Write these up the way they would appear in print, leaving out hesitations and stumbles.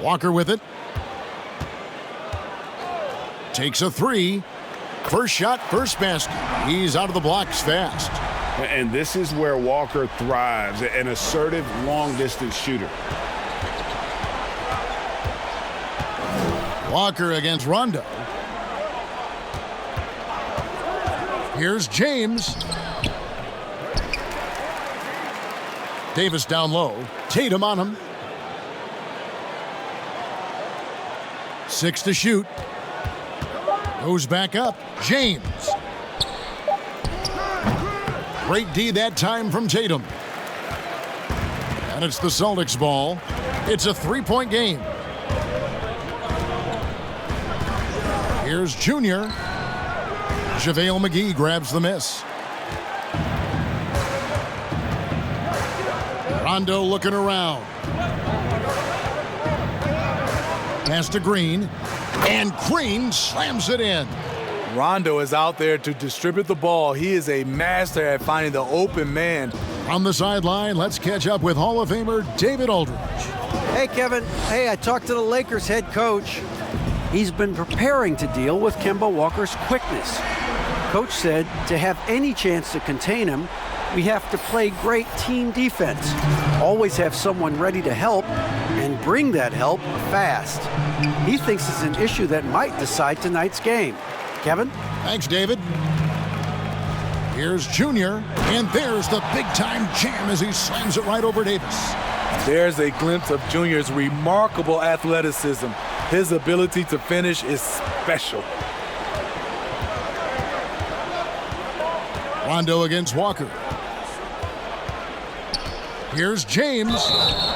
Walker with it. Takes a three. First shot, first basket. He's out of the blocks fast. And this is where Walker thrives, an assertive long-distance shooter. Walker against Rondo. Here's James. Davis down low. Tatum on him. 6 to shoot. Goes back up. James. Great D that time from Tatum. And it's the Celtics ball. It's a three-point game. Here's Junior. JaVale McGee grabs the miss. Rondo looking around. Pass to Green. And Green slams it in. Rondo is out there to distribute the ball. He is a master at finding the open man. On the sideline, let's catch up with Hall of Famer David Aldridge. Hey, Kevin. Hey, I talked to the Lakers head coach. He's been preparing to deal with Kemba Walker's quickness. Coach said to have any chance to contain him, we have to play great team defense. Always have someone ready to help and bring that help fast. He thinks it's an issue that might decide tonight's game. Kevin? Thanks, David. Here's Junior, and there's the big-time jam as he slams it right over Davis. There's a glimpse of Junior's remarkable athleticism. His ability to finish is special. Rondo against Walker. Here's James.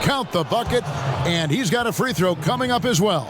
Count the bucket, and he's got a free throw coming up as well.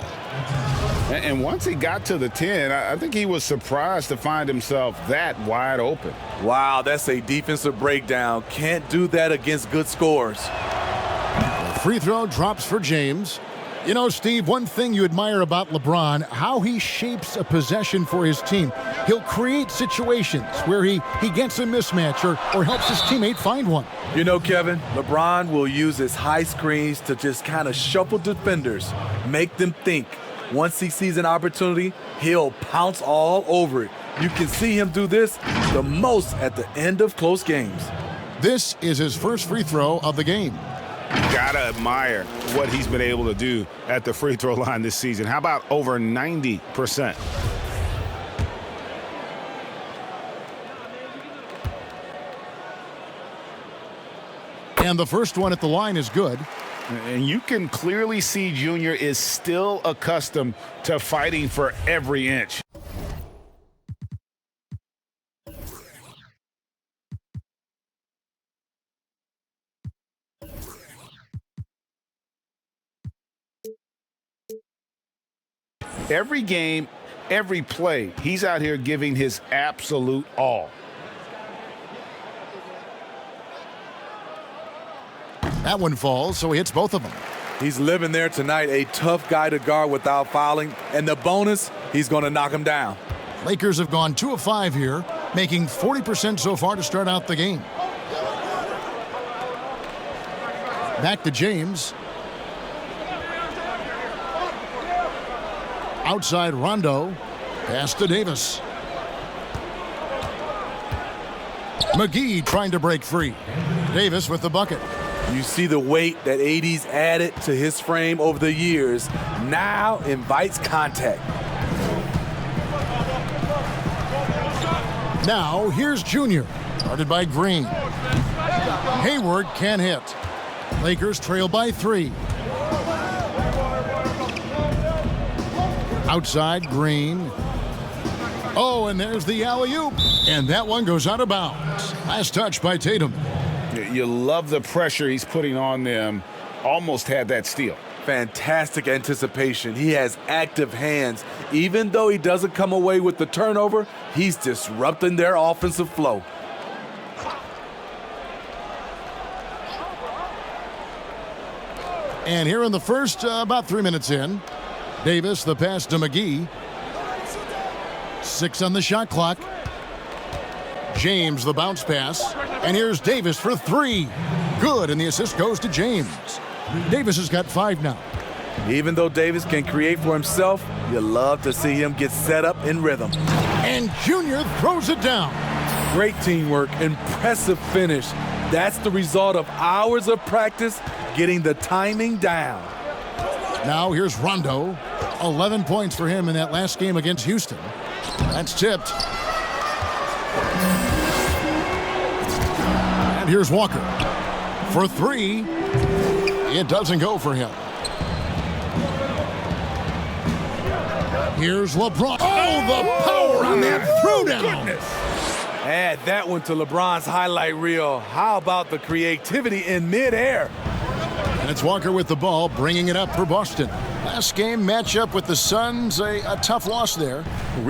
And once he got to the 10, I think he was surprised to find himself that wide open. Wow, that's a defensive breakdown. Can't do that against good scores. The free throw drops for James. You know, Steve, one thing you admire about LeBron, how he shapes a possession for his team. He'll create situations where he gets a mismatch or helps his teammate find one. You know, Kevin, LeBron will use his high screens to just kind of shuffle defenders, make them think. Once he sees an opportunity, he'll pounce all over it. You can see him do this the most at the end of close games. This is his first free throw of the game. Gotta admire what he's been able to do at the free throw line this season. How about over 90%? And the first one at the line is good. And you can clearly see Junior is still accustomed to fighting for every inch. Every game, every play, he's out here giving his absolute all. That one falls, so he hits both of them. He's living there tonight, a tough guy to guard without fouling. And the bonus, he's going to knock him down. Lakers have gone 2 of 5 here, making 40% so far to start out the game. Back to James. Outside Rondo. Pass to Davis. McGee trying to break free. Davis with the bucket. You see the weight that AD's added to his frame over the years. Now invites contact. Now here's Junior. Guarded by Green. Hayward can't hit. Lakers trail by 3. Outside Green. Oh, and there's the alley-oop. And that one goes out of bounds. Last touch by Tatum. You love the pressure he's putting on them. Almost had that steal. Fantastic anticipation. He has active hands. Even though he doesn't come away with the turnover, he's disrupting their offensive flow. And here in the first, about 3 minutes in, Davis, the pass to McGee. 6 on the shot clock. James, the bounce pass. And here's Davis for three. Good, and the assist goes to James. Davis has got 5 now. Even though Davis can create for himself, you love to see him get set up in rhythm. And Junior throws it down. Great teamwork, impressive finish. That's the result of hours of practice getting the timing down. Now here's Rondo. 11 points for him in that last game against Houston. That's tipped. And here's Walker. For 3. It doesn't go for him. Here's LeBron. Oh, the power on that throwdown. Add that one to LeBron's highlight reel. How about the creativity in midair? And it's Walker with the ball, bringing it up for Boston. Last game matchup with the Suns, a tough loss there.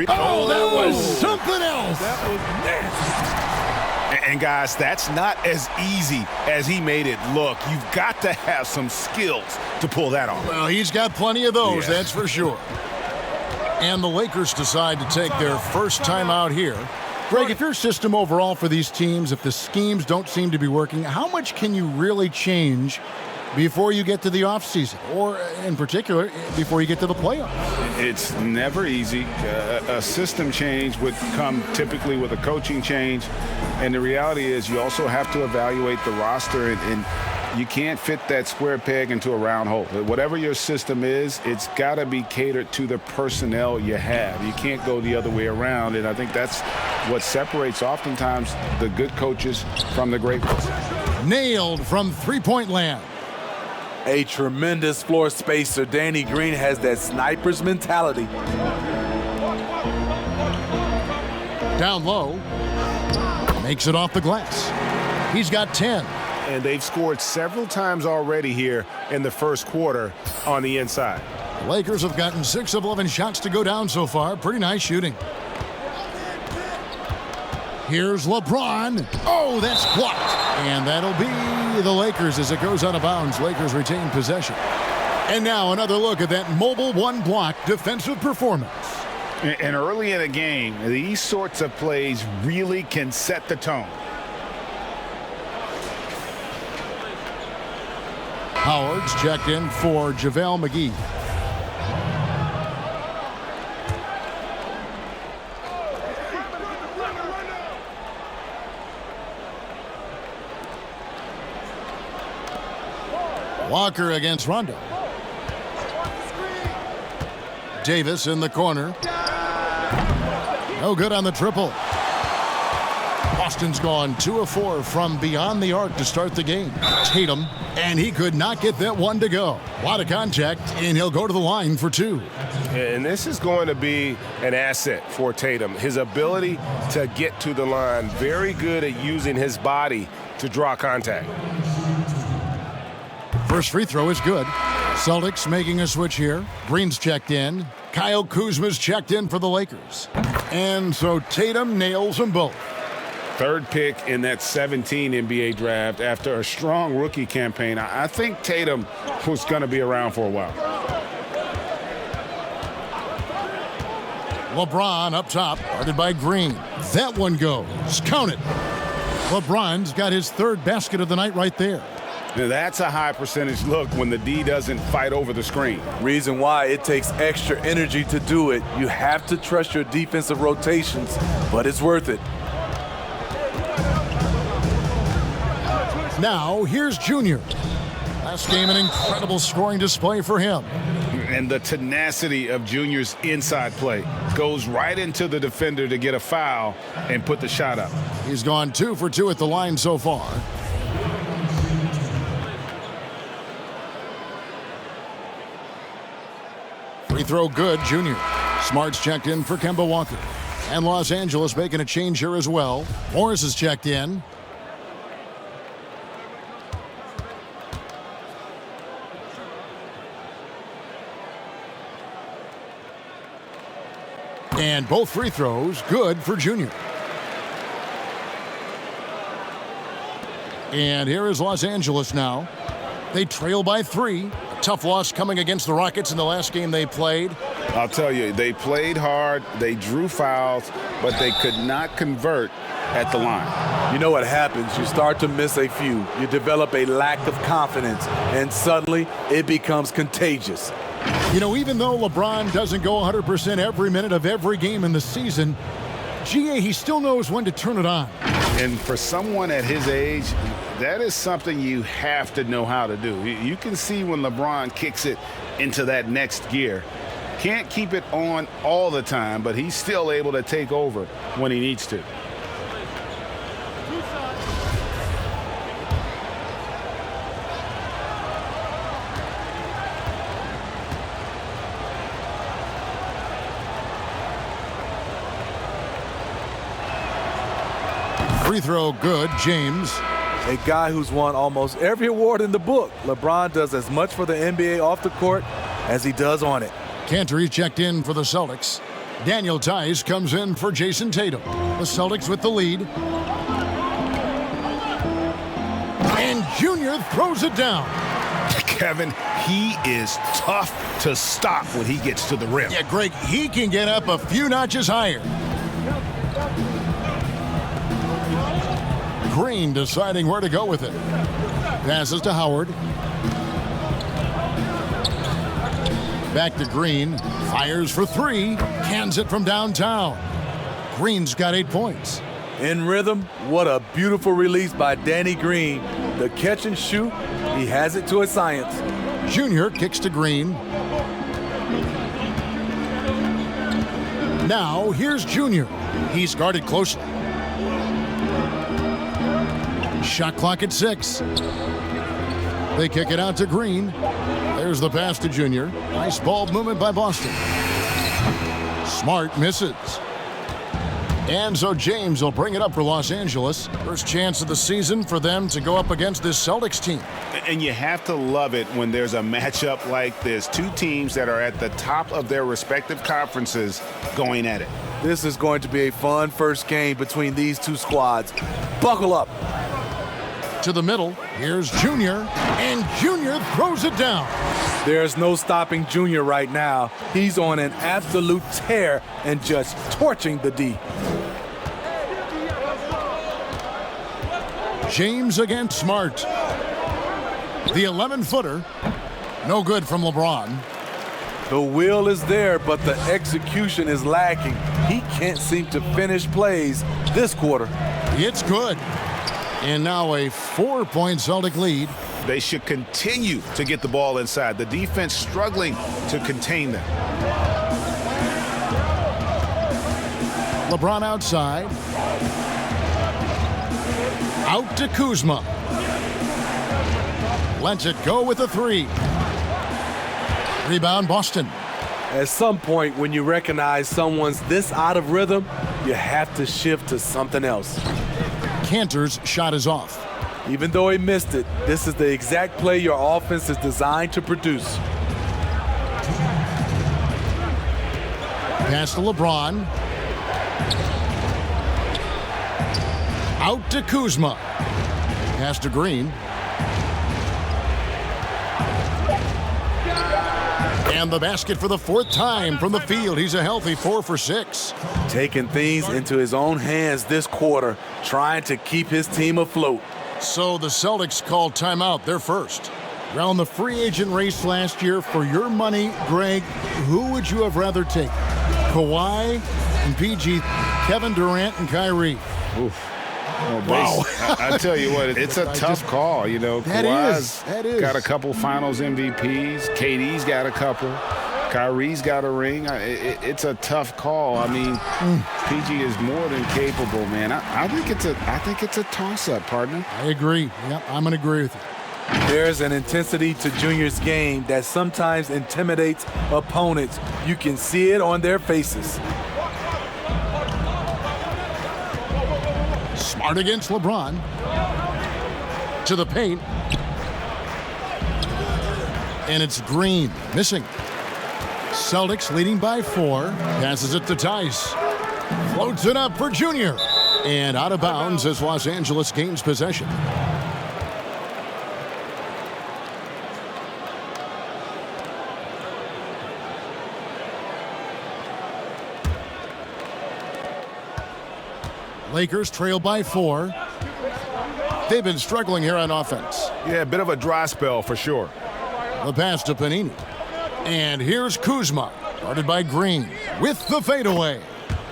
Oh, that was something else. That was nasty. And guys, that's not as easy as he made it look. You've got to have some skills to pull that off. Well, he's got plenty of those, that's for sure. And the Lakers decide to take their first time out here. Greg, if your system overall for these teams, if the schemes don't seem to be working, how much can you really change before you get to the offseason, or in particular, before you get to the playoffs? It's never easy. A system change would come typically with a coaching change, and the reality is you also have to evaluate the roster, and you can't fit that square peg into a round hole. Whatever your system is, it's got to be catered to the personnel you have. You can't go the other way around, and I think that's what separates oftentimes the good coaches from the great ones. Nailed from three-point land. A tremendous floor spacer. Danny Green has that sniper's mentality. Down low. Makes it off the glass. He's got 10. And they've scored several times already here in the first quarter on the inside. The Lakers have gotten 6 of 11 shots to go down so far. Pretty nice shooting. Here's LeBron. Oh, that's blocked. And that'll be the Lakers as it goes out of bounds. Lakers retain possession. And now another look at that mobile one-block defensive performance. And early in a game, these sorts of plays really can set the tone. Howard's checked in for JaVale McGee. Walker against Rondo. Davis in the corner. No good on the triple. Boston's gone 2 of 4 from beyond the arc to start the game. Tatum, and he could not get that one to go. A lot of contact, and he'll go to the line for 2. And this is going to be an asset for Tatum. His ability to get to the line, very good at using his body to draw contact. First free throw is good. Celtics making a switch here. Green's checked in. Kyle Kuzma's checked in for the Lakers. And so Tatum nails them both. Third pick in that 17 NBA draft after a strong rookie campaign. I think Tatum was going to be around for a while. LeBron up top, guarded by Green. That one goes. Count it. LeBron's got his 3rd basket of the night right there. Now that's a high percentage look when the D doesn't fight over the screen. Reason why it takes extra energy to do it. You have to trust your defensive rotations, but it's worth it. Now, here's Junior. Last game, an incredible scoring display for him. And the tenacity of Junior's inside play goes right into the defender to get a foul and put the shot up. He's gone 2 for 2 at the line so far. Free throw good, Junior. Smart's checked in for Kemba Walker. And Los Angeles making a change here as well. Morris is checked in. And both free throws good for Junior. And here is Los Angeles now. They trail by 3. A tough loss coming against the Rockets in the last game they played. I'll tell you, they played hard, they drew fouls, but they could not convert at the line. You know what happens? You start to miss a few. You develop a lack of confidence, and suddenly it becomes contagious. You know, even though LeBron doesn't go 100% every minute of every game in the season, he still knows when to turn it on. And for someone at his age, that is something you have to know how to do. You can see when LeBron kicks it into that next gear. Can't keep it on all the time, but he's still able to take over when he needs to. Free throw good, James. A guy who's won almost every award in the book. LeBron does as much for the NBA off the court as he does on it. Cantor checked in for the Celtics. Daniel Tice comes in for Jason Tatum. The Celtics with the lead. And Junior throws it down. Kevin, he is tough to stop when he gets to the rim. Yeah, Greg, he can get up a few notches higher. Green deciding where to go with it. Passes to Howard. Back to Green. Fires for three. Cans it from downtown. Green's got 8 points. In rhythm, what a beautiful release by Danny Green. The catch and shoot, he has it to a science. Junior kicks to Green. Now here's Junior. He's guarded closely. Shot clock at 6. They kick it out to Green. There's the pass to Junior. Nice ball movement by Boston. Smart misses. And so James will bring it up for Los Angeles. First chance of the season for them to go up against this Celtics team. And you have to love it when there's a matchup like this. Two teams that are at the top of their respective conferences going at it. This is going to be a fun first game between these two squads. Buckle up. To the middle, here's Junior, and Junior throws it down. There's no stopping Junior right now. He's on an absolute tear and just torching the D. James against Smart. The 11-footer, no good from LeBron. The will is there, but the execution is lacking. He can't seem to finish plays this quarter. It's good. And now a 4-point Celtic lead. They should continue to get the ball inside. The defense struggling to contain them. LeBron outside. Out to Kuzma. Lets it go with a 3. Rebound Boston. At some point, when you recognize someone's this out of rhythm, you have to shift to something else. Cantor's shot is off. Even though he missed it, this is the exact play your offense is designed to produce. Pass to LeBron. Out to Kuzma. Pass to Green. And the basket for the 4th time from the field. He's a healthy 4 for 6. Taking things into his own hands this quarter, trying to keep his team afloat. So the Celtics called timeout. They're first. Around the free agent race last year, for your money, Greg, who would you have rather take? Kawhi and PG, Kevin Durant and Kyrie. Oof. Wow. I tell you what, it's a tough call. You know, Kawhi's got a couple finals MVPs. KD's got a couple. Kyrie's got a ring. It's a tough call. I mean, PG is more than capable, man. I think it's a toss-up, partner. I agree. Yep, I'm going to agree with you. There's an intensity to Junior's game that sometimes intimidates opponents. You can see it on their faces. Smart against LeBron. To the paint. And it's Green missing. Celtics leading by 4. Passes it to Tice. Floats it up for Junior. And out of bounds as Los Angeles gains possession. Lakers trail by 4. They've been struggling here on offense. Yeah, a bit of a dry spell for sure. The pass to Panini. And here's Kuzma, guarded by Green, with the fadeaway.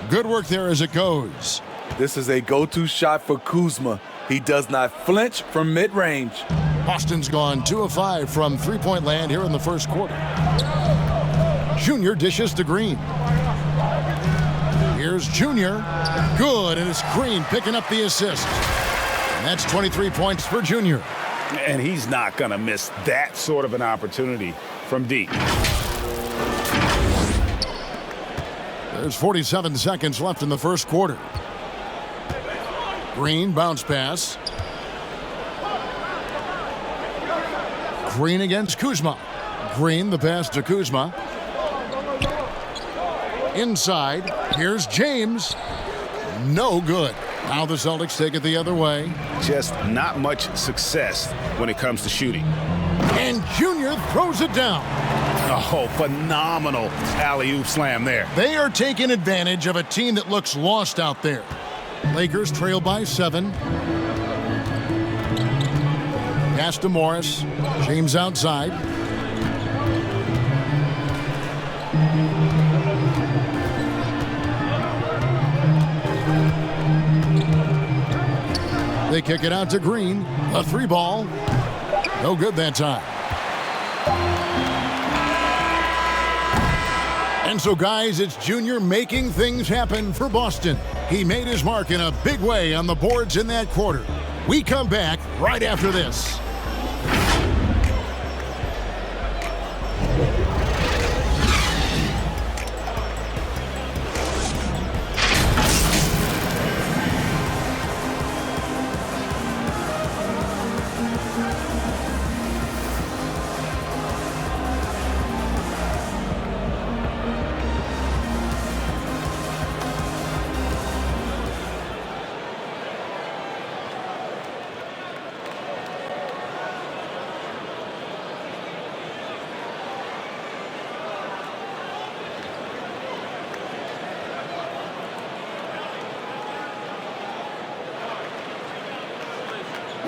Good work there as it goes. This is a go-to shot for Kuzma. He does not flinch from mid-range. Boston's gone 2 of 5 from three-point land here in the first quarter. Junior dishes to Green. Here's Junior. Good, and it's Green picking up the assist. And that's 23 points for Junior. And he's not going to miss that sort of an opportunity from deep. There's 47 seconds left in the first quarter. Green bounce pass. Green against Kuzma. Green the pass to Kuzma. Inside. Here's James. No good. Now the Celtics take it the other way. Just not much success when it comes to shooting. And Junior throws it down. Oh, phenomenal alley-oop slam there. They are taking advantage of a team that looks lost out there. Lakers trail by 7. Pass to Morris. James outside. They kick it out to Green. A 3-ball. No good that time. And so, guys, it's Junior making things happen for Boston. He made his mark in a big way on the boards in that quarter. We come back right after this.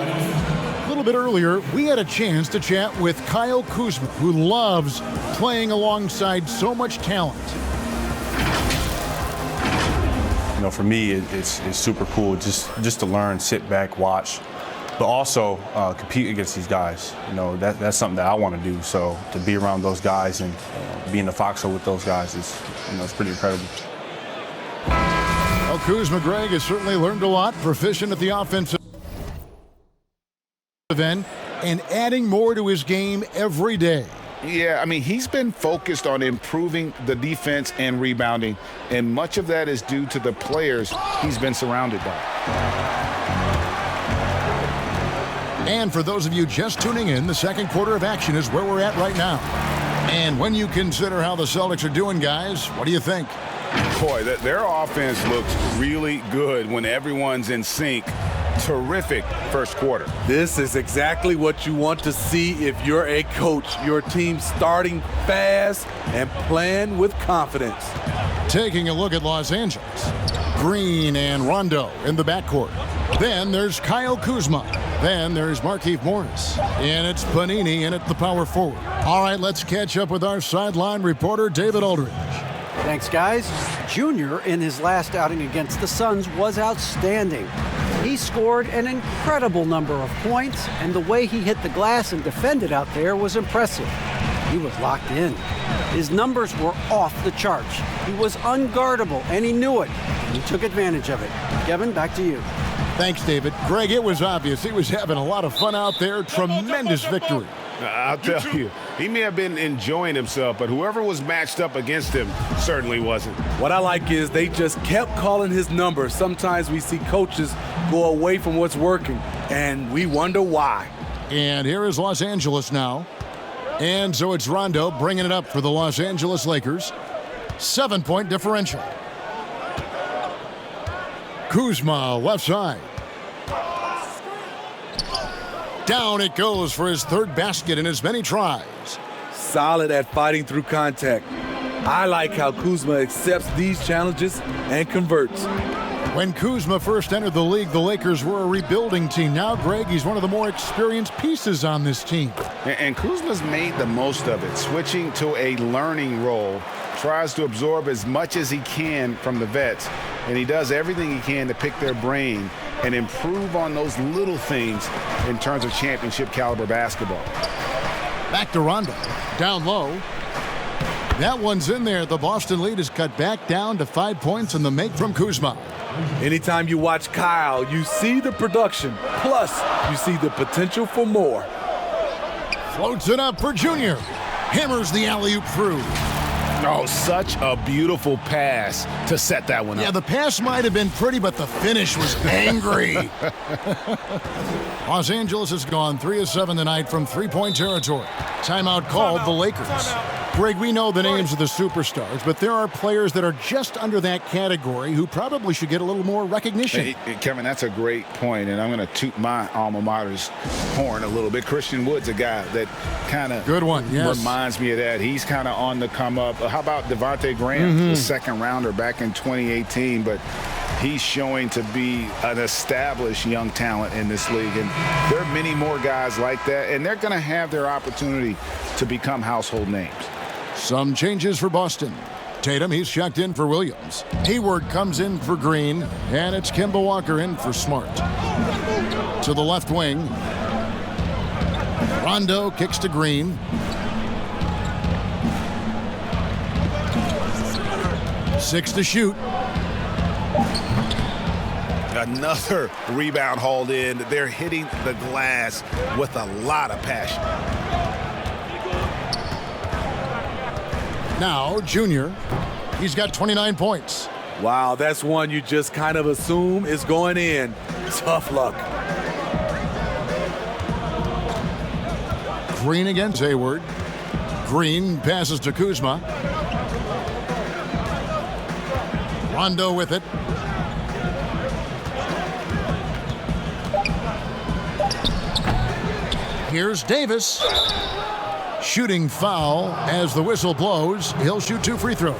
A little bit earlier, we had a chance to chat with Kyle Kuzma, who loves playing alongside so much talent. You know, for me, it's super cool just to learn, sit back, watch, but also compete against these guys. You know, that's something that I want to do. So to be around those guys and be in the foxhole with those guys is, it's pretty incredible. Well, Kuzma, Greg, has certainly learned a lot, proficient at the offensive end, and adding more to his game every day. Yeah, I mean, he's been focused on improving the defense and rebounding, and much of that is due to the players he's been surrounded by. And for those of you just tuning in, the second quarter of action is where we're at right now. And when you consider how the Celtics are doing, guys, what do you think? Boy, their offense looks really good when everyone's in sync. Terrific first quarter. This is exactly what you want to see if you're a coach. Your team starting fast and playing with confidence. Taking a look at Los Angeles. Green and Rondo in the backcourt. Then there's Kyle Kuzma. Then there's Markieff Morris. And it's Panini in at the power forward. All right, let's catch up with our sideline reporter, David Aldridge. Thanks, guys. Junior, in his last outing against the Suns, was outstanding. He scored an incredible number of points, and the way he hit the glass and defended out there was impressive. He was locked in. His numbers were off the charts. He was unguardable, and he knew it. He took advantage of it. Kevin, back to you. Thanks, David. Greg, it was obvious he was having a lot of fun out there. Tremendous victory. I'll tell you, he may have been enjoying himself, but whoever was matched up against him certainly wasn't. What I like is they just kept calling his number. Sometimes we see coaches go away from what's working, and we wonder why. And here is Los Angeles now. And so it's Rondo bringing it up for the Los Angeles Lakers. 7-point differential. Kuzma, left side. Down it goes for his third basket in as many tries. Solid at fighting through contact. I like how Kuzma accepts these challenges and converts. When Kuzma first entered the league, the Lakers were a rebuilding team. Now, Greg, he's one of the more experienced pieces on this team. And Kuzma's made the most of it, switching to a learning role, tries to absorb as much as he can from the vets, and he does everything he can to pick their brain and improve on those little things in terms of championship caliber basketball. Back to Rondo. Down low. That one's in there. The Boston lead is cut back down to 5 points in the make from Kuzma. Anytime you watch Kyle, you see the production, plus you see the potential for more. Floats it up for Junior. Hammers the alley-oop through. Oh, such a beautiful pass to set that one up. Yeah, the pass might have been pretty, but the finish was angry. Los Angeles has gone 3 of 7 tonight from three-point territory. Timeout called the Lakers. Greg, we know the names of the superstars, but there are players that are just under that category who probably should get a little more recognition. Hey, Kevin, that's a great point, and I'm going to toot my alma mater's horn a little bit. Christian Wood's a guy that kind of reminds me of that. He's kind of on the come up. How about Devontae Graham, the second rounder back in 2018, but he's showing to be an established young talent in this league, and there are many more guys like that, and they're going to have their opportunity to become household names. Some changes for Boston. Tatum, he's checked in for Williams. Hayward comes in for Green, and it's Kemba Walker in for Smart. To the left wing. Rondo kicks to Green. Six to shoot. Another rebound hauled in. They're hitting the glass with a lot of passion. Now, Junior, he's got 29 points. Wow, that's one you just kind of assume is going in. Tough luck. Green against Hayward. Green passes to Kuzma. Rondo with it. Here's Davis. Shooting foul as the whistle blows. He'll shoot 2 free throws.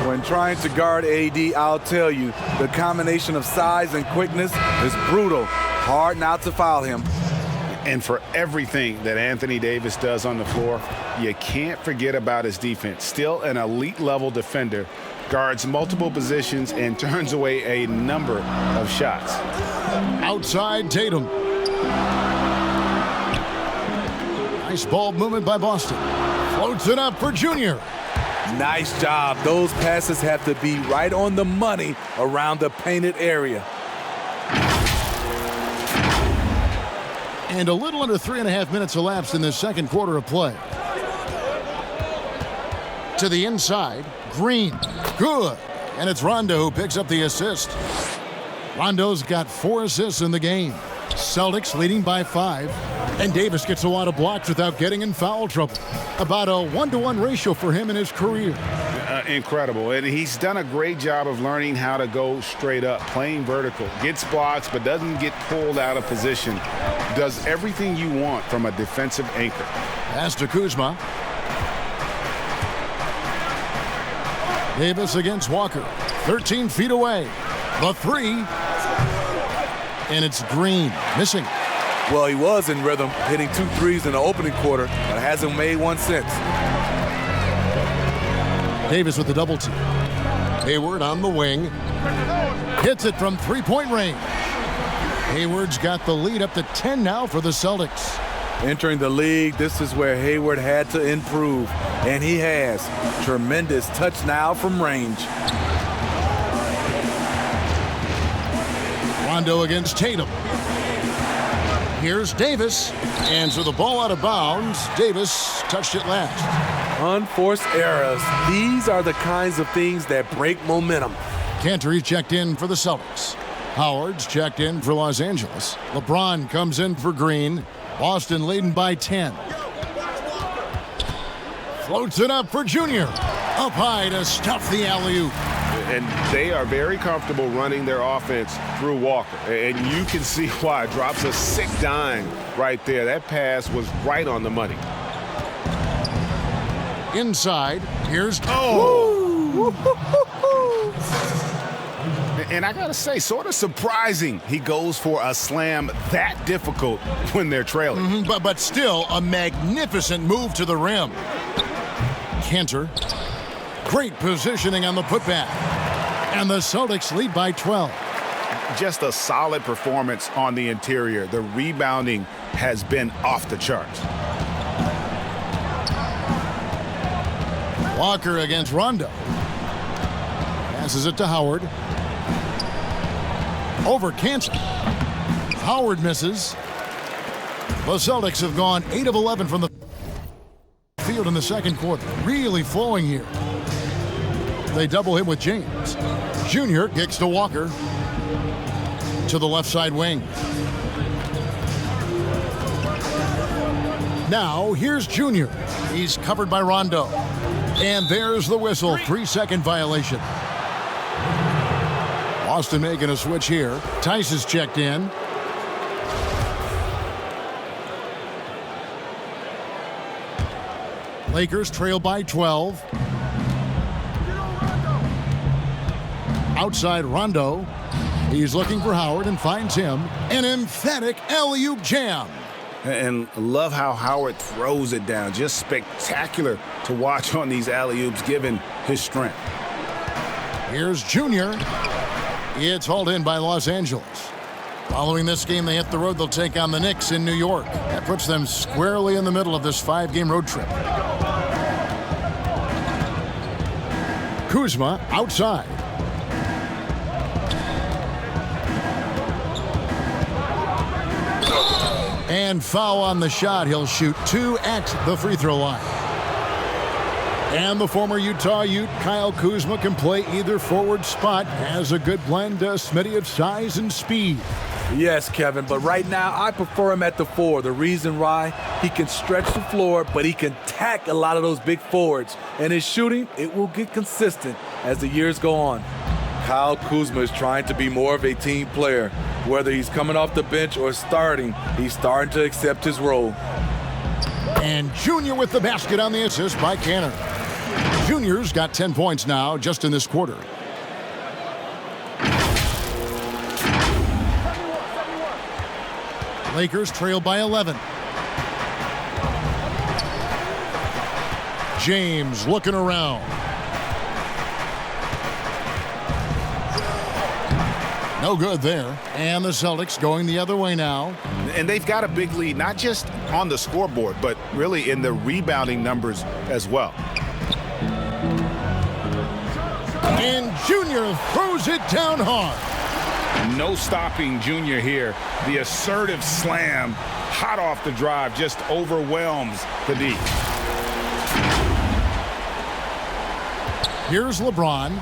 When trying to guard AD, I'll tell you, the combination of size and quickness is brutal. Hard not to foul him. And for everything that Anthony Davis does on the floor, you can't forget about his defense. Still an elite level defender, guards multiple positions and turns away a number of shots. Outside Tatum. Nice ball movement by Boston. Floats it up for Junior. Nice job. Those passes have to be right on the money around the painted area. And a little under 3.5 minutes elapsed in this second quarter of play. To the inside, Green. Good. And it's Rondo who picks up the assist. Rondo's got 4 assists in the game. Celtics leading by 5. And Davis gets a lot of blocks without getting in foul trouble. About a 1-to-1 ratio for him in his career. Incredible. And he's done a great job of learning how to go straight up, playing vertical. Gets blocks, but doesn't get pulled out of position. Does everything you want from a defensive anchor. Pass to Kuzma. Davis against Walker. 13 feet away. The 3. And it's Green. Missing. Well, he was in rhythm, hitting 2 threes in the opening quarter, but hasn't made one since. Davis with the double team. Hayward on the wing. Hits it from 3-point range. Hayward's got the lead up to 10 now for the Celtics. Entering the league, this is where Hayward had to improve, and he has. Tremendous touch now from range. Rondo against Tatum. Here's Davis, and so the ball out of bounds. Davis touched it last. Unforced errors. These are the kinds of things that break momentum. Cantor checked in for the Celtics. Howard's checked in for Los Angeles. LeBron comes in for Green. Boston leading by 10. Floats it up for Junior. Up high to stuff the alley-oop. And they are very comfortable running their offense through Walker. And you can see why. Drops a sick dime right there. That pass was right on the money. Inside, here's And I got to say, sort of surprising he goes for a slam that difficult when they're trailing. But still, a magnificent move to the rim. Cantor. Great positioning on the putback. And the Celtics lead by 12. Just a solid performance on the interior. The rebounding has been off the charts. Walker against Rondo. Passes it to Howard. Over Cantor. Howard misses. The Celtics have gone 8 of 11 from the field in the second quarter. Really flowing here. They double him with James. Junior kicks to Walker. To the left side wing. Now here's Junior. He's covered by Rondo. And there's the whistle. 3-second violation. Boston making a switch here. Tice is checked in. Lakers trail by 12. Outside Rondo. He's looking for Howard and finds him. An emphatic alley-oop jam. And love how Howard throws it down. Just spectacular to watch on these alley-oops given his strength. Here's Junior. It's hauled in by Los Angeles. Following this game, they hit the road. They'll take on the Knicks in New York. That puts them squarely in the middle of this 5-game road trip. Kuzma outside. And foul on the shot. He'll shoot 2 at the free throw line. And the former Utah Ute, Kyle Kuzma, can play either forward spot. Has a good blend, Smitty, of size and speed. Yes, Kevin, but right now I prefer him at the 4. The reason why, he can stretch the floor, but he can tack a lot of those big forwards. And his shooting, it will get consistent as the years go on. Kyle Kuzma is trying to be more of a team player. Whether he's coming off the bench or starting, he's starting to accept his role. And Junior with the basket on the assist by Cantor. Junior's got 10 points now just in this quarter. Lakers trail by 11. James looking around. No good there. And the Celtics going the other way now. And they've got a big lead, not just on the scoreboard, but really in the rebounding numbers as well. And Junior throws it down hard. No stopping Junior here. The assertive slam, hot off the drive, just overwhelms the D. Here's LeBron.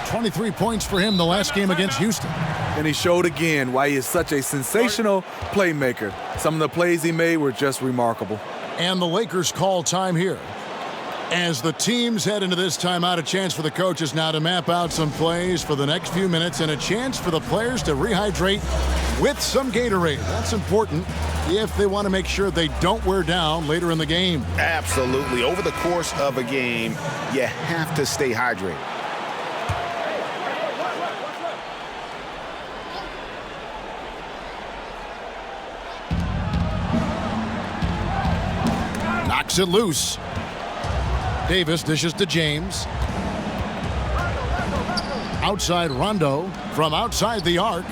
23 points for him the last game against Houston. And he showed again why he is such a sensational playmaker. Some of the plays he made were just remarkable. And the Lakers call time here. As the teams head into this timeout, a chance for the coaches now to map out some plays for the next few minutes and a chance for the players to rehydrate with some Gatorade. That's important if they want to make sure they don't wear down later in the game. Absolutely. Over the course of a game, you have to stay hydrated. Knocks it loose. Davis dishes to James. Outside Rondo from outside the arc.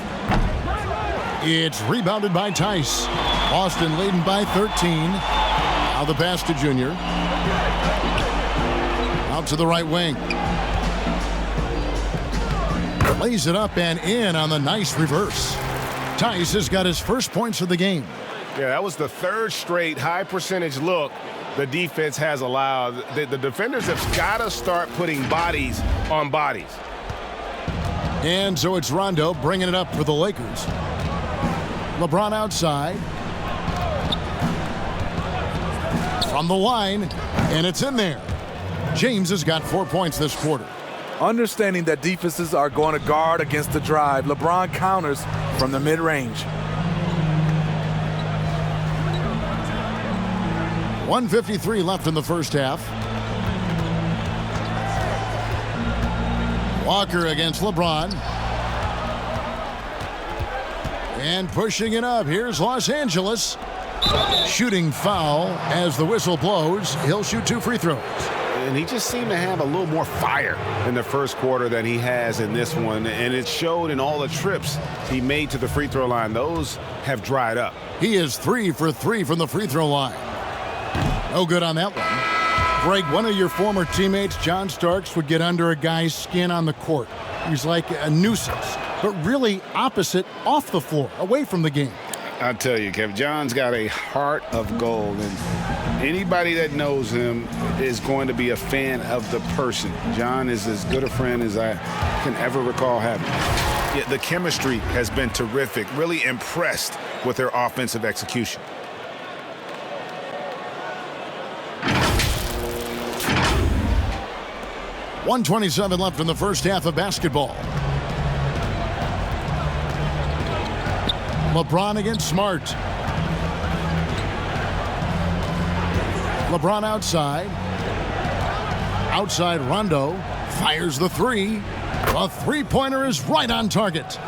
It's rebounded by Tice. Boston leading by 13. Now the pass to Junior. Out to the right wing. Lays it up and in on the nice reverse. Tice has got his first points of the game. Yeah, that was the third straight high percentage look the defense has allowed. The defenders have got to start putting bodies on bodies. And so it's Rondo bringing it up for the Lakers. LeBron outside. From the line, and it's in there. James has got 4 points this quarter. Understanding that defenses are going to guard against the drive, LeBron counters from the mid-range. 1:53 left in the first half. Walker against LeBron. And pushing it up, here's Los Angeles. Shooting foul as the whistle blows. He'll shoot 2 free throws. And he just seemed to have a little more fire in the first quarter than he has in this one. And it showed in all the trips he made to the free throw line. Those have dried up. He is 3 for 3 from the free throw line. No good on that one. Greg, one of your former teammates, John Starks, would get under a guy's skin on the court. He's like a nuisance, but really opposite off the floor, away from the game. I tell you, Kevin, John's got a heart of gold, and anybody that knows him is going to be a fan of the person. John is as good a friend as I can ever recall having. Yeah, the chemistry has been terrific. Really impressed with their offensive execution. .127 left in the first half of basketball. LeBron against Smart. LeBron outside. Outside Rondo. Fires the 3. The three-pointer is right on target.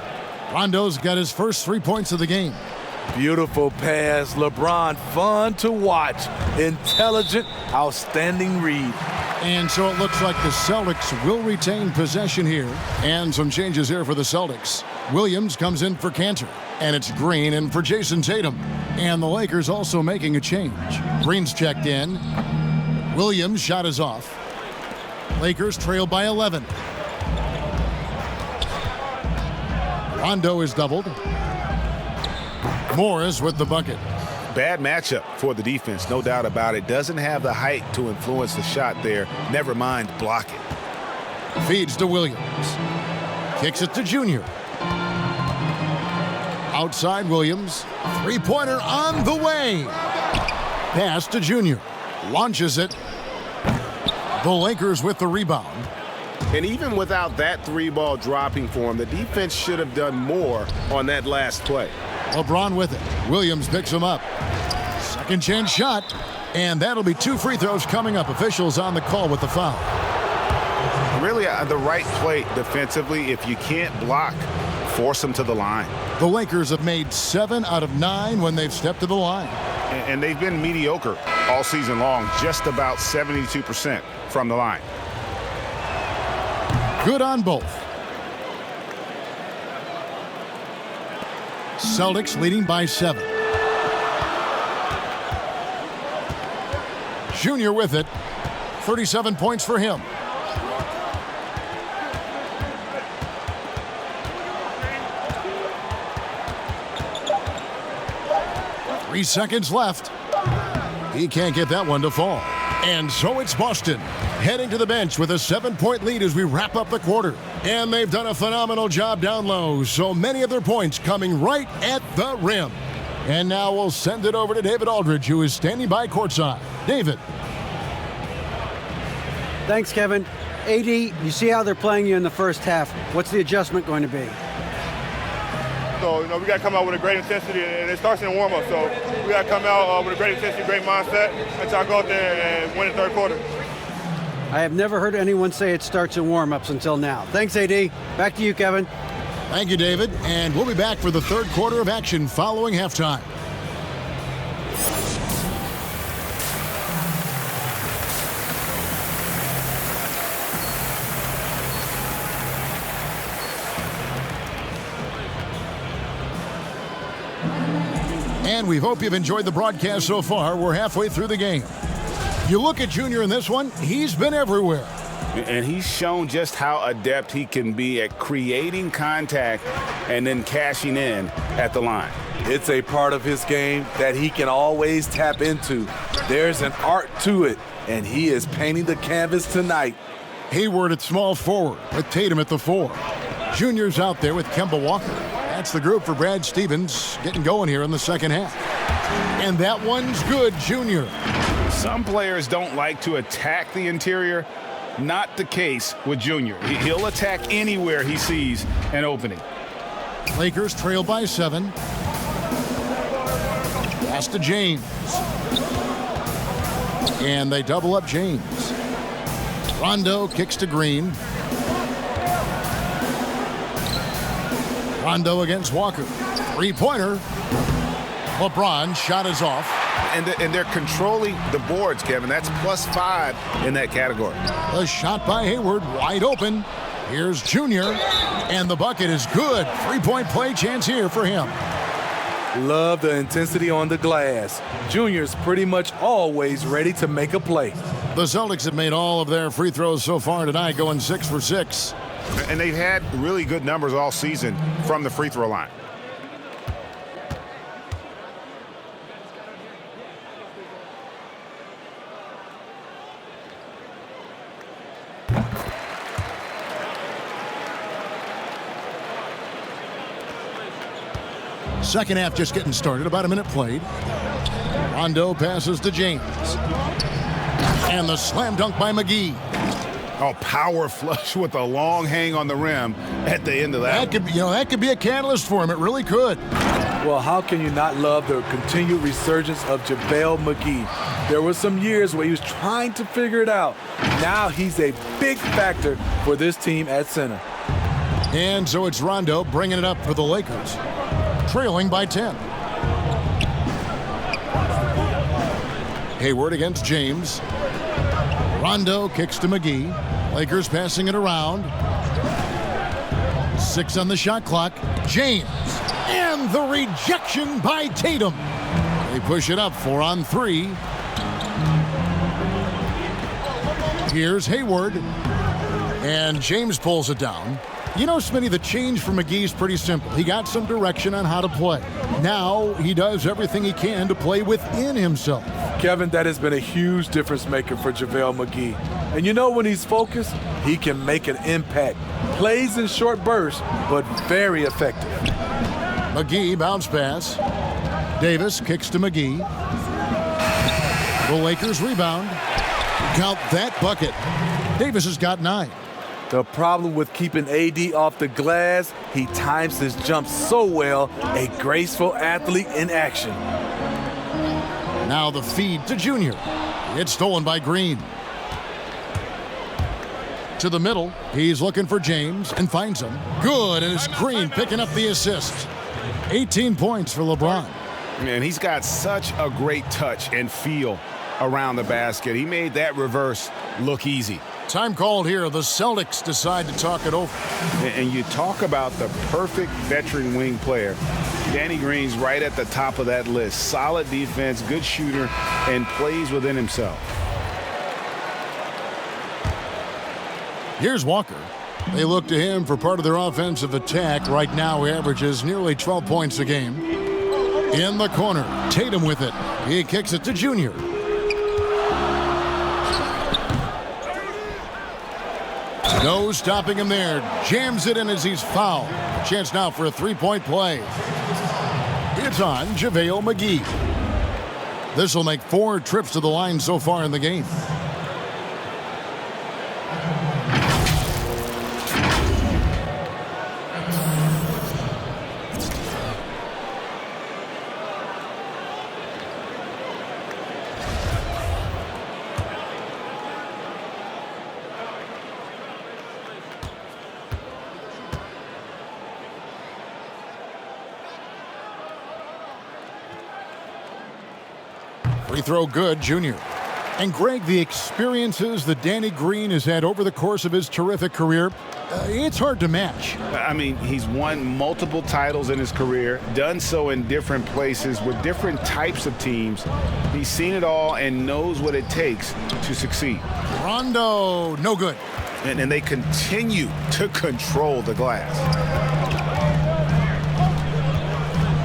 Rondo's got his first 3 points of the game. Beautiful pass. LeBron, fun to watch. Intelligent, outstanding read. And so it looks like the Celtics will retain possession here. And some changes here for the Celtics. Williams comes in for Cantor. And it's Green in for Jason Tatum. And the Lakers also making a change. Green's checked in. Williams' shot is off. Lakers trail by 11. Rondo is doubled. Morris with the bucket. Bad matchup for the defense, no doubt about it. Doesn't have the height to influence the shot there. Never mind block it. Feeds to Williams. Kicks it to Junior. Outside Williams. Three-pointer on the way. Pass to Junior. Launches it. The Lakers with the rebound. And even without that 3-ball dropping for him, the defense should have done more on that last play. LeBron with it. Williams picks him up. Second chance shot. And that'll be 2 free throws coming up. Officials on the call with the foul. Really the right play defensively. If you can't block, force them to the line. The Lakers have made 7 out of 9 when they've stepped to the line. And they've been mediocre all season long, just about 72% from the line. Good on both. Celtics leading by 7. Junior with it. 37 points for him. Three seconds left. He can't get that one to fall. And so it's Boston heading to the bench with a 7-point lead as we wrap up the quarter. And they've done a phenomenal job down low. So many of their points coming right at the rim. And now we'll send it over to David Aldridge, who is standing by courtside. David. Thanks, Kevin. AD, you see how they're playing you in the first half. What's the adjustment going to be? So, we got to come out with a great intensity, and it starts in the warm-up. So we got to come out with a great intensity, great mindset, and try to go out there and win the third quarter. I have never heard anyone say it starts in warm-ups until now. Thanks, AD. Back to you, Kevin. Thank you, David. And we'll be back for the third quarter of action following halftime. And we hope you've enjoyed the broadcast so far. We're halfway through the game. You look at Junior in this one, he's been everywhere. And he's shown just how adept he can be at creating contact and then cashing in at the line. It's a part of his game that he can always tap into. There's an art to it, and he is painting the canvas tonight. Hayward at small forward with Tatum at the 4. Junior's out there with Kemba Walker. That's the group for Brad Stevens getting going here in the second half. And that one's good, Junior. Some players don't like to attack the interior. Not the case with Junior. He'll attack anywhere he sees an opening. Lakers trail by 7. Pass to James. And they double up James. Rondo kicks to Green. Rondo against Walker. Three-pointer. LeBron shot is off. And they're controlling the boards, Kevin. That's +5 in that category. A shot by Hayward, wide open. Here's Junior, and the bucket is good. Three-point play chance here for him. Love the intensity on the glass. Junior's pretty much always ready to make a play. The Celtics have made all of their free throws so far tonight, going 6 for 6. And they've had really good numbers all season from the free throw line. Second half just getting started, about a minute played. Rondo passes to James. And the slam dunk by McGee. Oh, power flush with a long hang on the rim at the end of that. That could be a catalyst for him. It really could. Well, how can you not love the continued resurgence of JaVale McGee? There were some years where he was trying to figure it out. Now he's a big factor for this team at center. And so it's Rondo bringing it up for the Lakers, trailing by 10. Hayward against James. Rondo kicks to McGee. Lakers passing it around. 6 on the shot clock. James. And the rejection by Tatum. They push it up 4 on 3. Here's Hayward. And James pulls it down. You know, Smitty, the change for McGee is pretty simple. He got some direction on how to play. Now he does everything he can to play within himself. Kevin, that has been a huge difference maker for JaVale McGee. And you know, when he's focused, he can make an impact. Plays in short bursts, but very effective. McGee bounce pass. Davis kicks to McGee. The Lakers rebound. Count that bucket. Davis has got 9. The problem with keeping AD off the glass, he times his jump so well, a graceful athlete in action. Now the feed to Junior. It's stolen by Green. To the middle. He's looking for James and finds him. Good, and it's Green picking up the assist. 18 points for LeBron. Man, he's got such a great touch and feel around the basket. He made that reverse look easy. Time called here. The Celtics decide to talk it over. And you talk about the perfect veteran wing player. Danny Green's right at the top of that list. Solid defense, good shooter, and plays within himself. Here's Walker. They look to him for part of their offensive attack. Right now, he averages nearly 12 points a game. In the corner, Tatum with it. He kicks it to Junior. No stopping him there. Jams it in as he's fouled. A chance now for a three-point play. It's on JaVale McGee. This will make 4 trips to the line so far in the game. Free throw good, Junior. And Greg, the experiences that Danny Green has had over the course of his terrific career, it's hard to match. I mean, he's won multiple titles in his career, done so in different places with different types of teams. He's seen it all and knows what it takes to succeed. Rondo, no good. And they continue to control the glass.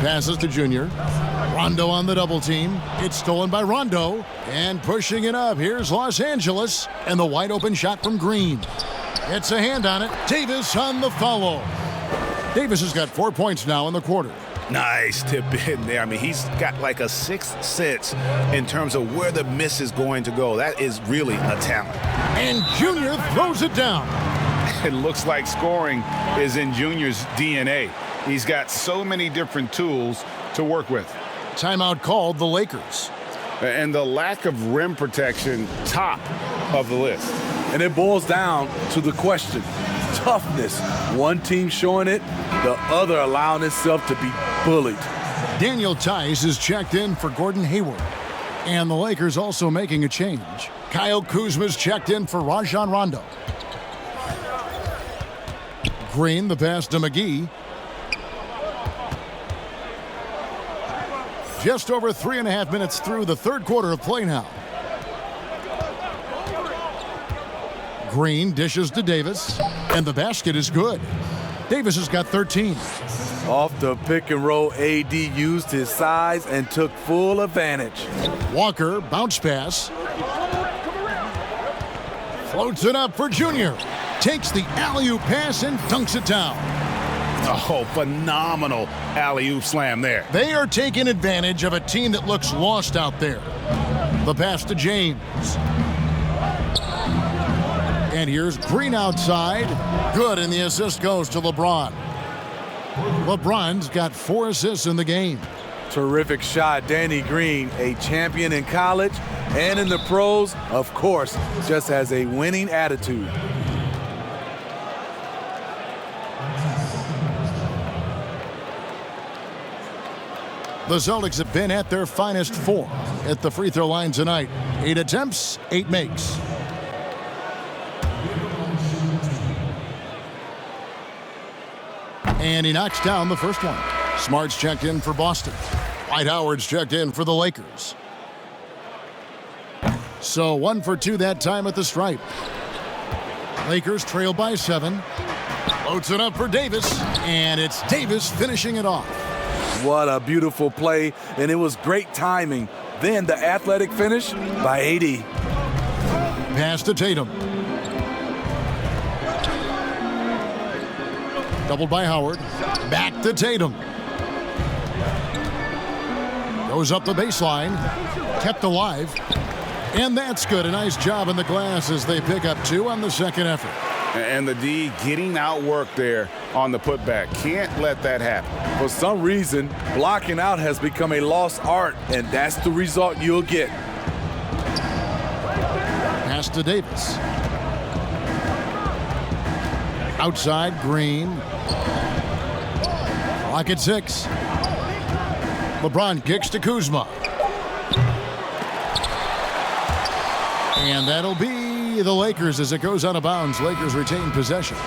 Passes to Junior. Rondo on the double team. It's stolen by Rondo. And pushing it up. Here's Los Angeles. And the wide open shot from Green. It's a hand on it. Davis on the follow. Davis has got 4 points now in the quarter. Nice tip in there. I mean, he's got like a sixth sense in terms of where the miss is going to go. That is really a talent. And Junior throws it down. It looks like scoring is in Junior's DNA. He's got so many different tools to work with. Timeout called the Lakers. And the lack of rim protection, top of the list. And it boils down to the question, toughness. One team showing it, the other allowing itself to be bullied. Daniel Tice is checked in for Gordon Hayward. And the Lakers also making a change. Kyle Kuzma's checked in for Rajon Rondo. Green, the pass to McGee. Just over 3.5 minutes through the third quarter of play now. Green dishes to Davis, and the basket is good. Davis has got 13. Off the pick and roll, AD used his size and took full advantage. Walker, bounce pass. Floats it up for Junior. Takes the alley-oop pass and dunks it down. Oh, phenomenal alley-oop slam there. They are taking advantage of a team that looks lost out there. The pass to James. And here's Green outside. Good, and the assist goes to LeBron. LeBron's got 4 assists in the game. Terrific shot. Danny Green, a champion in college and in the pros, of course, just has a winning attitude. The Celtics have been at their finest 4 at the free throw line tonight. 8 attempts, 8 makes. And he knocks down the first one. Smart's checked in for Boston. Dwight Howard's checked in for the Lakers. So 1 for 2 that time at the stripe. Lakers trail by 7. Floats it up for Davis, and it's Davis finishing it off. What a beautiful play, and it was great timing. Then the athletic finish by AD. Pass to Tatum. Doubled by Howard. Back to Tatum. Goes up the baseline. Kept alive. And that's good. A nice job in the glass as they pick up 2 on the second effort. And the D getting outworked there on the putback. Can't let that happen. For some reason, blocking out has become a lost art, and that's the result you'll get. Pass to Davis. Outside, Green. Clock at 6. LeBron kicks to Kuzma. And that'll be the Lakers as it goes out of bounds. Lakers retain possession.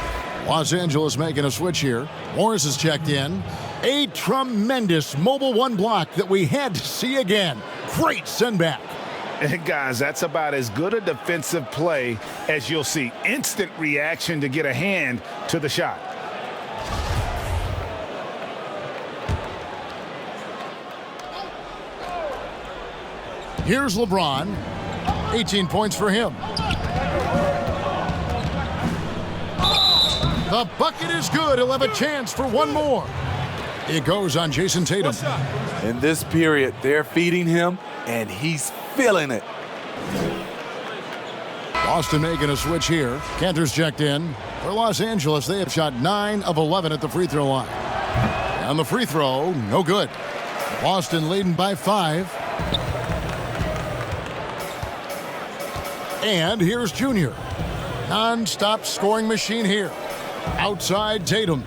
Los Angeles making a switch here. Morris is checked in. A tremendous mobile 1 block that we had to see again. Great send back. And guys, that's about as good a defensive play as you'll see. Instant reaction to get a hand to the shot. Here's LeBron. 18 points for him. The bucket is good. He'll have a chance for 1 more. It goes on Jason Tatum. In this period, they're feeding him, and he's feeling it. Boston making a switch here. Cantor's checked in. For Los Angeles, they have shot 9 of 11 at the free throw line. And the free throw, no good. Boston leading by 5. And here's Junior. Non-stop scoring machine here. Outside Tatum.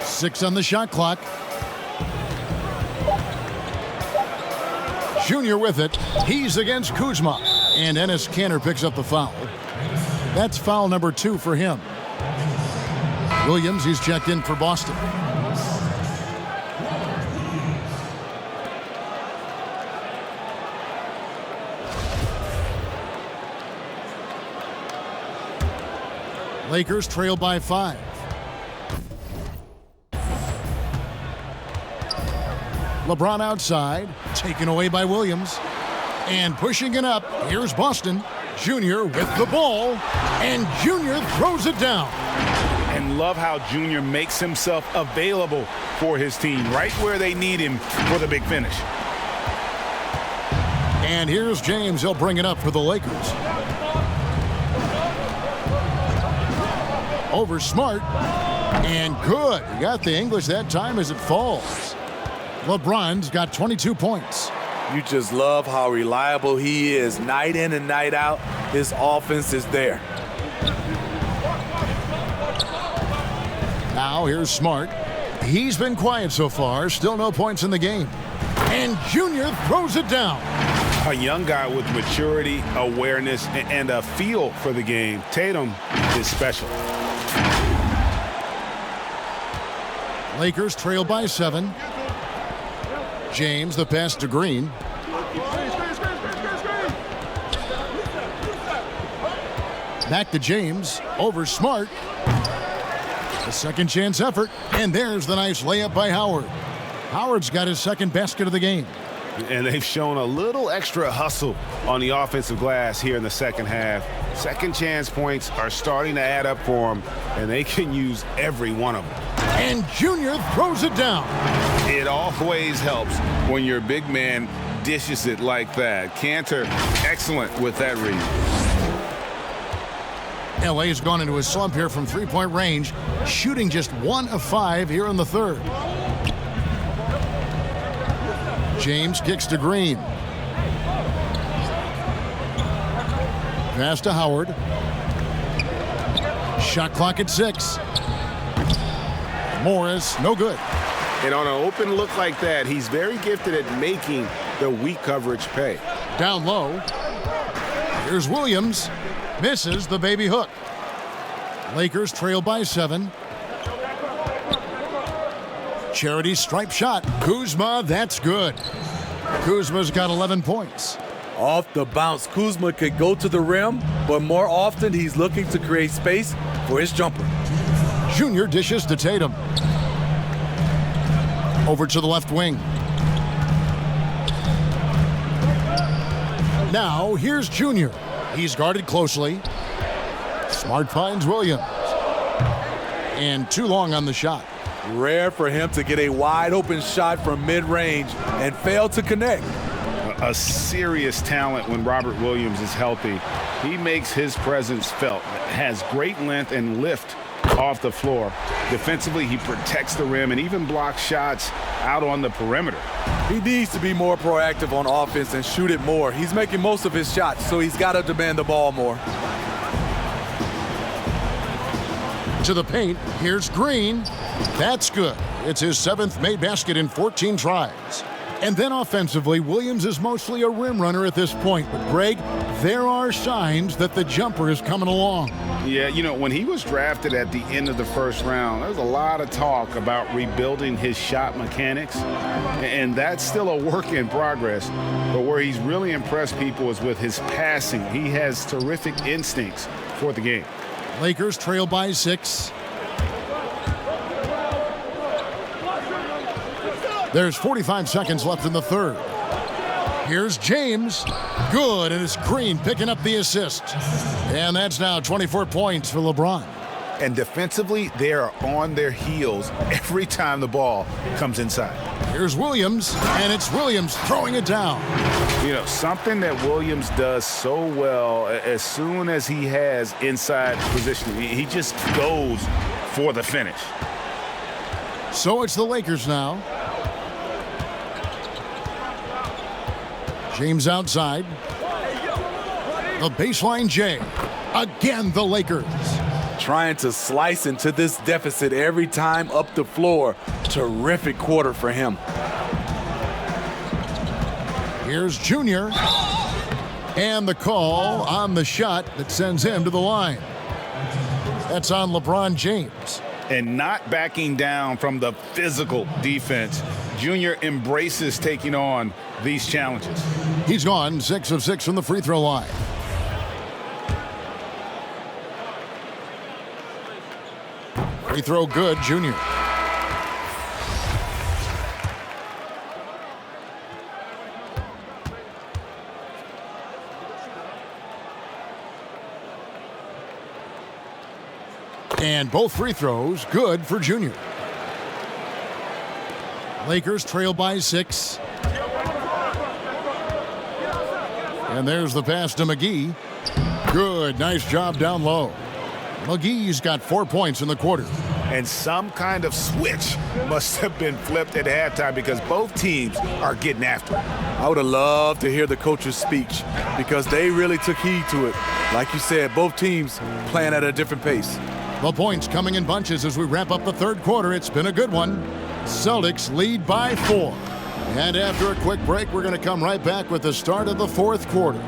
Six on the shot clock. Junior with it. He's against Kuzma. And Enes Kanter picks up the foul. That's foul number 2 for him. Williams, he's checked in for Boston. Lakers trail by 5. LeBron outside, taken away by Williams. And pushing it up, here's Boston. Junior with the ball, and Junior throws it down. And love how Junior makes himself available for his team, right where they need him for the big finish. And here's James. He'll bring it up for the Lakers. Over Smart. And good. He got the English that time as it falls. LeBron's got 22 points. You just love how reliable he is. Night in and night out, his offense is there. Now here's Smart. He's been quiet so far. Still no points in the game. And Junior throws it down. A young guy with maturity, awareness, and a feel for the game. Tatum is special. Lakers trail by 7. James, the pass to Green. Back to James. Over Smart. A second chance effort. And there's the nice layup by Howard. Howard's got his second basket of the game. And they've shown a little extra hustle on the offensive glass here in the second half. Second chance points are starting to add up for them, and they can use every one of them. And Junior throws it down. It always helps when your big man dishes it like that. Cantor, excellent with that read. LA's gone into a slump here from three-point range, shooting just 1 of 5 here in the third. James kicks to Green. Pass to Howard. Shot clock at 6. Morris, no good. And on an open look like that, he's very gifted at making the weak coverage pay. Down low. Here's Williams. Misses the baby hook. Lakers trail by 7. Charity stripe shot. Kuzma, that's good. Kuzma's got 11 points. Off the bounce, Kuzma could go to the rim, but more often he's looking to create space for his jumper. Junior dishes to Tatum. Over to the left wing. Now here's Junior. He's guarded closely. Smart finds Williams. And too long on the shot. Rare for him to get a wide open shot from mid-range and fail to connect. A serious talent when Robert Williams is healthy. He makes his presence felt. Has great length and lift off the floor. Defensively, he protects the rim and even blocks shots out on the perimeter. He needs to be more proactive on offense and shoot it more. He's making most of his shots, so he's got to demand the ball more. To the paint, here's Green. That's good. It's his 7th made basket in 14 tries. And then offensively, Williams is mostly a rim runner at this point. But Greg, there are signs that the jumper is coming along. Yeah, you know, when he was drafted at the end of the first round, there was a lot of talk about rebuilding his shot mechanics. And that's still a work in progress. But where he's really impressed people is with his passing. He has terrific instincts for the game. Lakers trail by 6. There's 45 seconds left in the third. Here's James. Good, and it's Green picking up the assist. And that's now 24 points for LeBron. And defensively, they are on their heels every time the ball comes inside. Here's Williams, and it's Williams throwing it down. You know, something that Williams does so well, as soon as he has inside positioning, he just goes for the finish. So it's the Lakers now. James outside. The baseline J. Again, the Lakers. Trying to slice into this deficit every time up the floor. Terrific quarter for him. Here's Junior. And the call on the shot that sends him to the line. That's on LeBron James. And not backing down from the physical defense. Junior embraces taking on these challenges. He's gone 6 of 6 from the free throw line. Free throw good, Junior. And both free throws good for Junior. Lakers trail by 6. And there's the pass to McGee. Good, nice job down low. McGee's got 4 points in the quarter. And some kind of switch must have been flipped at halftime because both teams are getting after it. I would have loved to hear the coach's speech because they really took heed to it. Like you said, both teams playing at a different pace. The points coming in bunches as we wrap up the third quarter. It's been a good one. Celtics lead by 4. And after a quick break, we're going to come right back with the start of the fourth quarter.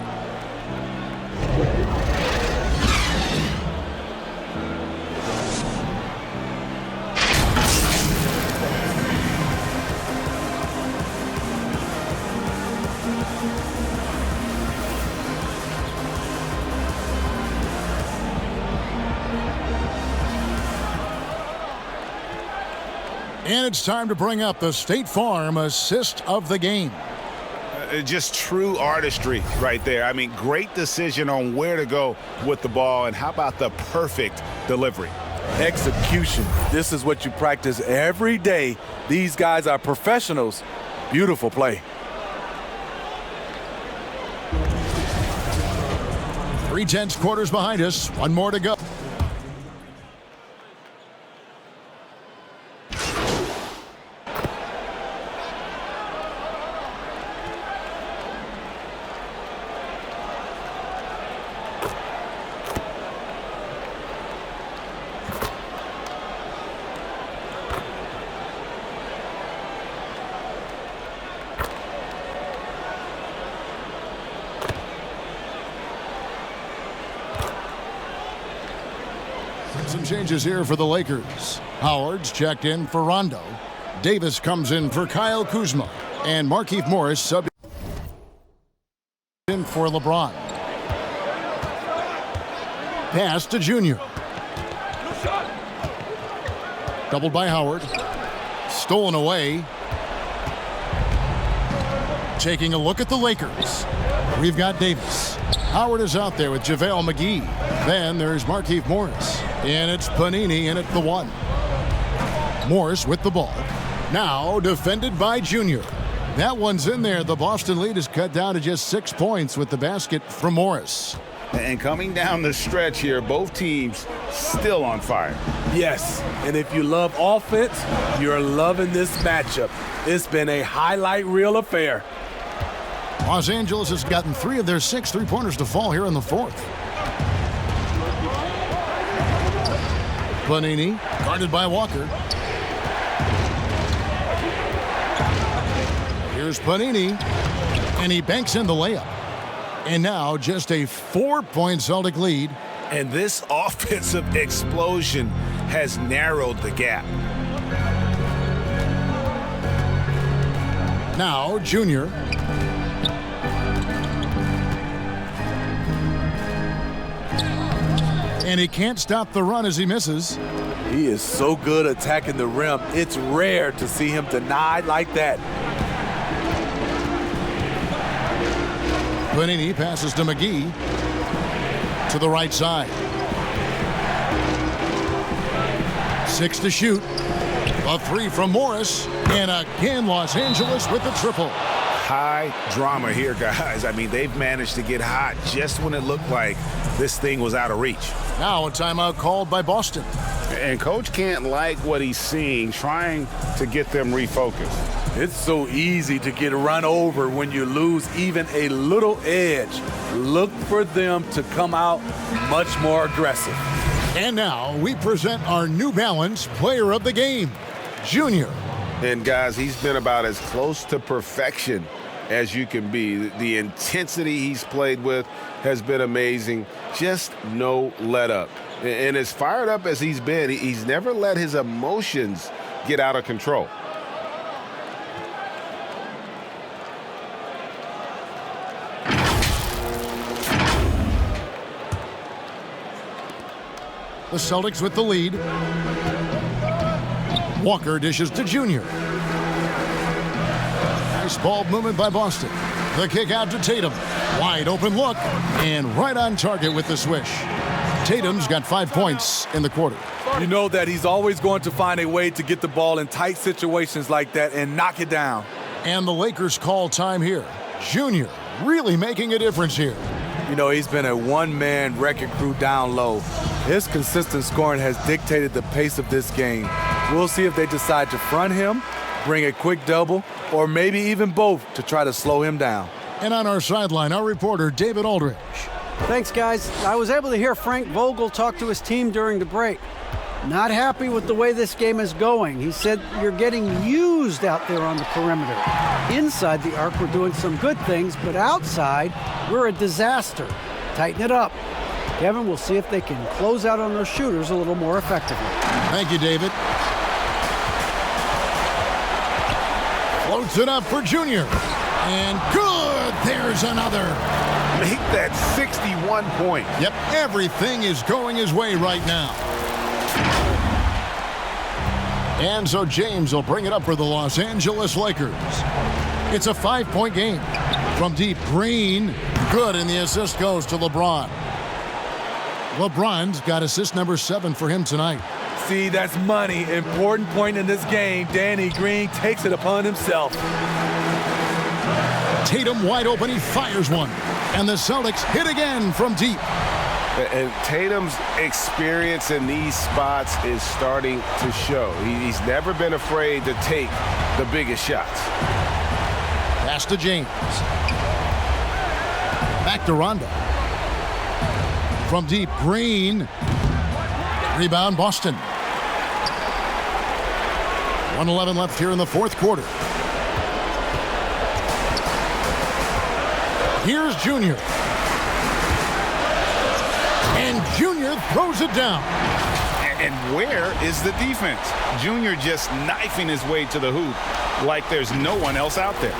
And it's time to bring up the State Farm assist of the game. Just true artistry right there. I mean, great decision on where to go with the ball, and how about the perfect delivery? Execution. This is what you practice every day. These guys are professionals. Beautiful play. 3/10 quarters behind us. One more to go. Some changes here for the Lakers. Howard's checked in for Rondo. Davis comes in for Kyle Kuzma. And Markieff Morris subbed in for LeBron. Pass to Junior. Doubled by Howard. Stolen away. Taking a look at the Lakers. We've got Davis. Howard is out there with JaVale McGee. Then there's Markieff Morris. And it's Panini in at the 1. Morris with the ball. Now defended by Junior. That one's in there. The Boston lead is cut down to just 6 points with the basket from Morris. And coming down the stretch here, both teams still on fire. Yes, and if you love offense, you're loving this matchup. It's been a highlight reel affair. Los Angeles has gotten 3 of their 6 three-pointers to fall here in the fourth. Panini, guarded by Walker. Here's Panini, and he banks in the layup. And now just a 4-point Celtic lead. And this offensive explosion has narrowed the gap. Now Junior. And he can't stop the run as he misses. He is so good attacking the rim. It's rare to see him denied like that. Panini passes to McGee. To the right side. 6 to shoot. A 3 from Morris. And again, Los Angeles with the triple. High drama here, guys. I mean, they've managed to get hot just when it looked like this thing was out of reach. Now a timeout called by Boston. And coach can't like what he's seeing, trying to get them refocused. It's so easy to get run over when you lose even a little edge. Look for them to come out much more aggressive. And now we present our New Balance player of the game, Junior. And guys, he's been about as close to perfection as you can be. The intensity he's played with has been amazing. Just no let up. And as fired up as he's been, he's never let his emotions get out of control. The Celtics with the lead. Walker dishes to Junior. Nice ball movement by Boston. The kick out to Tatum. Wide open look. And right on target with the swish. Tatum's got 5 points in the quarter. You know that he's always going to find a way to get the ball in tight situations like that and knock it down. And the Lakers call time here. Junior really making a difference here. You know, he's been a one-man wrecking crew down low. His consistent scoring has dictated the pace of this game. We'll see if they decide to front him, bring a quick double, or maybe even both to try to slow him down. And on our sideline, our reporter, David Aldridge. Thanks, guys. I was able to hear Frank Vogel talk to his team during the break. Not happy with the way this game is going. He said you're getting used out there on the perimeter. Inside the arc, we're doing some good things, but outside, we're a disaster. Tighten it up. Kevin, we'll see if they can close out on those shooters a little more effectively. Thank you, David. Floats it up for Junior. And good. There's another. Make that 61 point. Yep, everything is going his way right now. And so James will bring it up for the Los Angeles Lakers. It's a 5-point game. From deep, Green, good, and the assist goes to LeBron. LeBron's got assist number 7 for him tonight. See, that's money. Important point in this game. Danny Green takes it upon himself. Tatum wide open, he fires one. And the Celtics hit again from deep. And Tatum's experience in these spots is starting to show. He's never been afraid to take the biggest shots. Pass to James. Back to Rondo. From deep, Green. Rebound, Boston. 1:11 left here in the fourth quarter. Here's Junior. And Junior throws it down. And where is the defense? Junior just knifing his way to the hoop like there's no one else out there.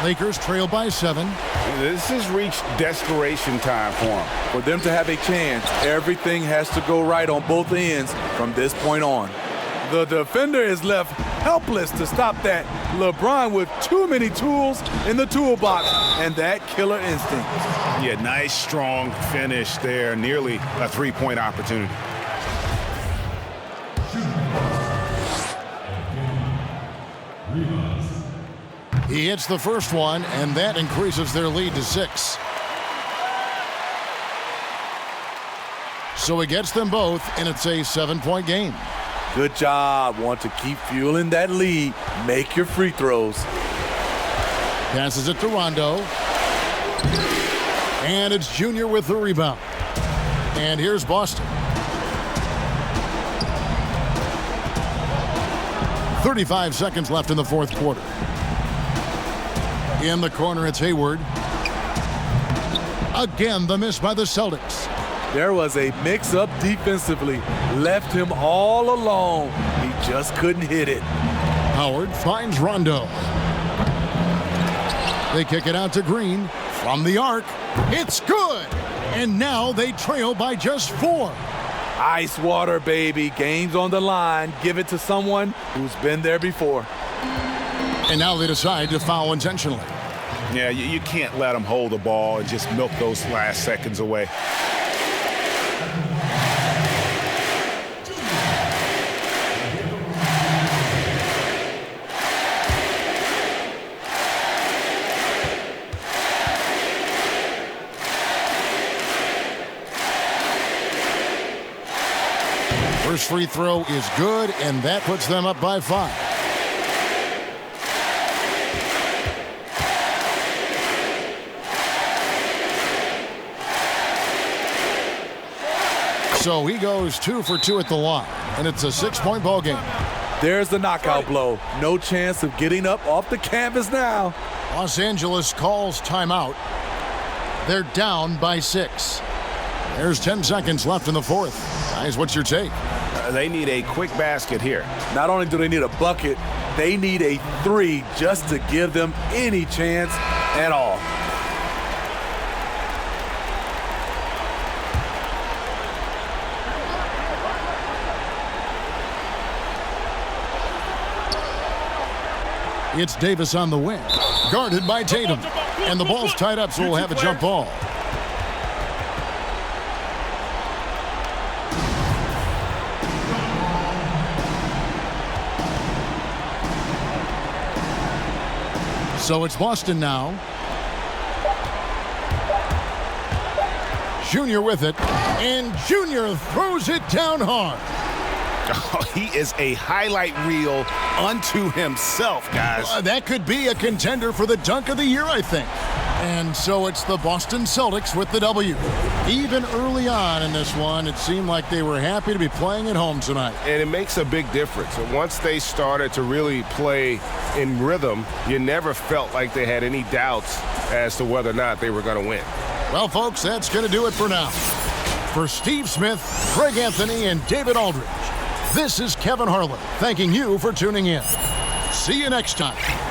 Lakers trail by 7. This has reached desperation time for them. For them to have a chance, everything has to go right on both ends from this point on. The defender is left helpless to stop that. LeBron with too many tools in the toolbox and that killer instinct. Yeah, nice, strong finish there. Nearly a 3-point opportunity. He hits the first one, and that increases their lead to 6. So he gets them both, and it's a 7-point game. Good job. Want to keep fueling that lead. Make your free throws. Passes it to Rondo. And it's Junior with the rebound. And here's Boston. 35 seconds left in the fourth quarter. In the corner, it's Hayward. Again, the miss by the Celtics. There was a mix-up defensively. Left him all alone. He just couldn't hit it. Howard finds Rondo. They kick it out to Green. From the arc, it's good. And now they trail by just 4. Ice water, baby. Game's on the line. Give it to someone who's been there before. And now they decide to foul intentionally. Yeah, you can't let them hold the ball and just milk those last seconds away. First free throw is good, and that puts them up by 5. So he goes 2 for 2 at the line, and it's a 6-point ball game. There's the knockout blow. No chance of getting up off the canvas now. Los Angeles calls timeout. They're down by 6. There's 10 seconds left in the fourth. Guys, what's your take? They need a quick basket here. Not only do they need a bucket, they need a 3 just to give them any chance at all. It's Davis on the wing, guarded by Tatum. And the ball's tied up, so we'll have a jump ball. So it's Boston now. Junior with it, and Junior throws it down hard. Oh, he is a highlight reel unto himself, guys. That could be a contender for the dunk of the year, I think. And so it's the Boston Celtics with the W. Even early on in this one, it seemed like they were happy to be playing at home tonight. And it makes a big difference. And once they started to really play in rhythm, you never felt like they had any doubts as to whether or not they were going to win. Well, folks, that's going to do it for now. For Steve Smith, Greg Anthony, and David Aldridge, this is Kevin Harlan thanking you for tuning in. See you next time.